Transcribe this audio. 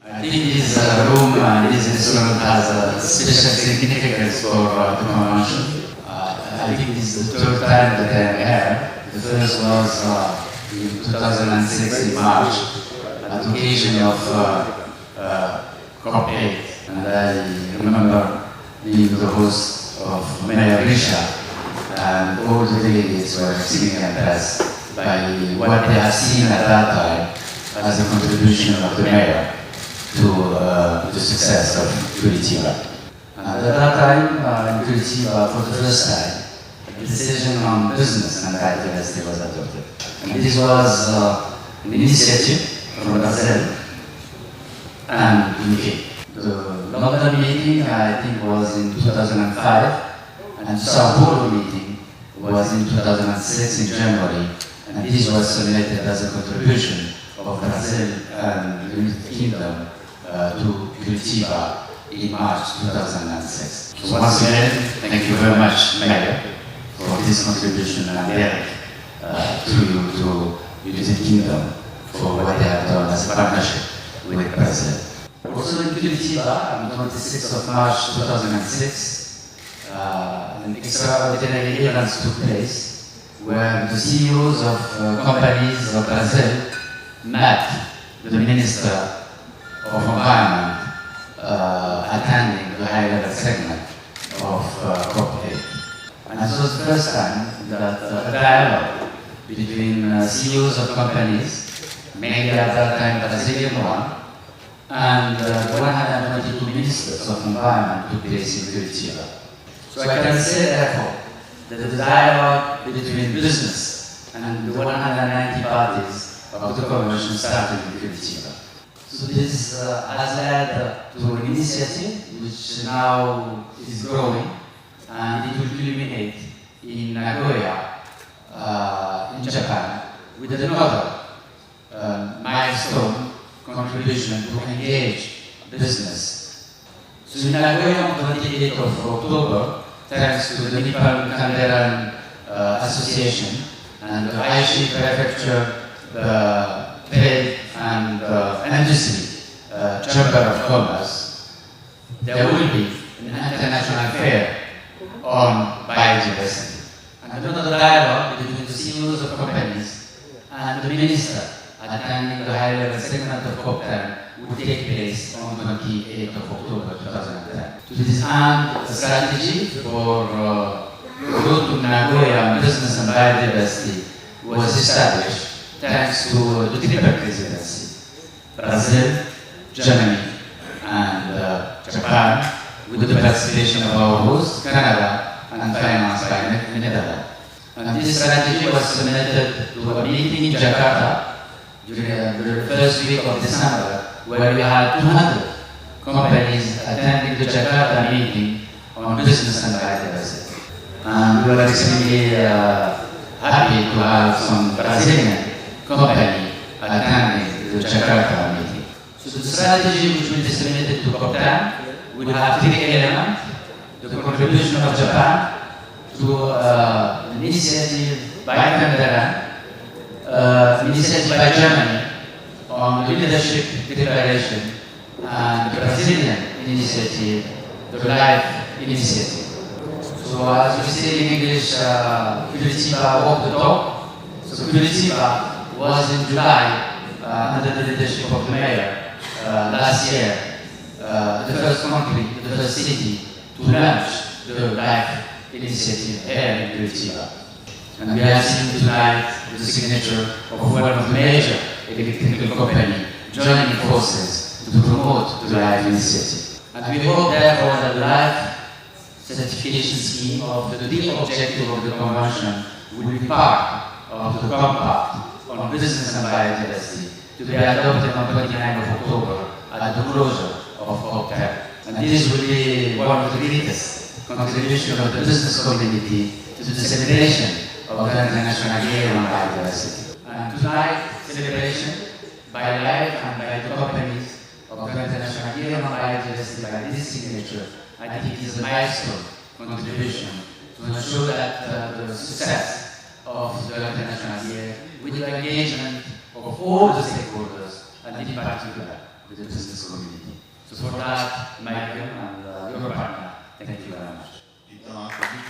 I think this room, this instrument has a special significance for the convention. I think this is the third time that I'm here. The first was in 2006 in March, at the occasion of COP8. And I remember being the host of Mayor Risha, and all the delegates were extremely impressed by what they have seen at that time as a contribution of the mayor to the success of Curitiba. And at that time, in Curitiba, for the first time, a decision on business and biodiversity was adopted. And this was an initiative from Brazil and UK. The London meeting, I think, was in 2005, and the Sao Paulo meeting was in 2006 in January, and this was submitted as a contribution of Brazil and the United Kingdom to Curitiba in March 2006. So once again, thank you very much, Mayor, for this contribution, and Derek, to United Kingdom for what they have done as a partnership with Brazil. Also in Curitiba, on the 26th of March 2006, an extraordinary event took place where the CEOs of companies of Brazil met the Minister of Environment attending the high-level segment of COP8. And this was the first time that a dialogue between CEOs of companies, mainly at that time Brazilian one, and the 122 ministers of environment took place in Curitiba. So I can say, therefore, that the dialogue between business and the 190 parties of the convention started in Curitiba. So this has led to an initiative which now is growing, and it will culminate in Nagoya, in Japan, with another milestone contribution to engage business. So in Nagoya on 28th of October, thanks to the Nippon Kanderan Association and the Aichi Prefecture, the Trade and Industry Chamber of Commerce, there will be an international fair on biodiversity. And another dialogue between the CEOs of companies and the minister attending the high-level segment of COP10 would take place on 28th of October 2010. To this end, a strategy for the road to Nagoya on business and biodiversity was established thanks to the triple presidency: Brazil, Germany, and Japan, with the participation of our host, Canada, and financed by the Netherlands. And this strategy was submitted to a meeting in Jakarta during the first week of December, where we had 200 companies attending the Jakarta meeting on business and biodiversity. And we were extremely happy to have some Brazilian company attending the Jakarta meeting. So the strategy which will be submitted to COP10 will have three elements: the contribution of Japan to an initiative by Canada, initiative by Germany on leadership declaration, and the Brazilian initiative, the LIFE initiative. So as we say in English, Curitiba walked the talk. So Curitiba was in July, under the leadership of the mayor, last year, the first country, the first city to launch the LIFE initiative here in Curitiba. And we have seen tonight the signature of one of the major electrical companies joining forces to promote the LIFE initiative. And we hope therefore that the LIFE certification scheme of the deep objective of the convention will be part of the compact on business and biodiversity to be adopted on 29th of October at the closure of COP10. And this will be one of the greatest contributions of the business community to the celebration of the International Year on Biodiversity. And tonight's celebration by LIFE and by the companies of the International Year on Biodiversity by this signature, I think is a milestone contribution to ensure that the success of the International Year with the engagement of all the stakeholders, and in particular with the business community. So for that, Michael and your partner, thank you very much.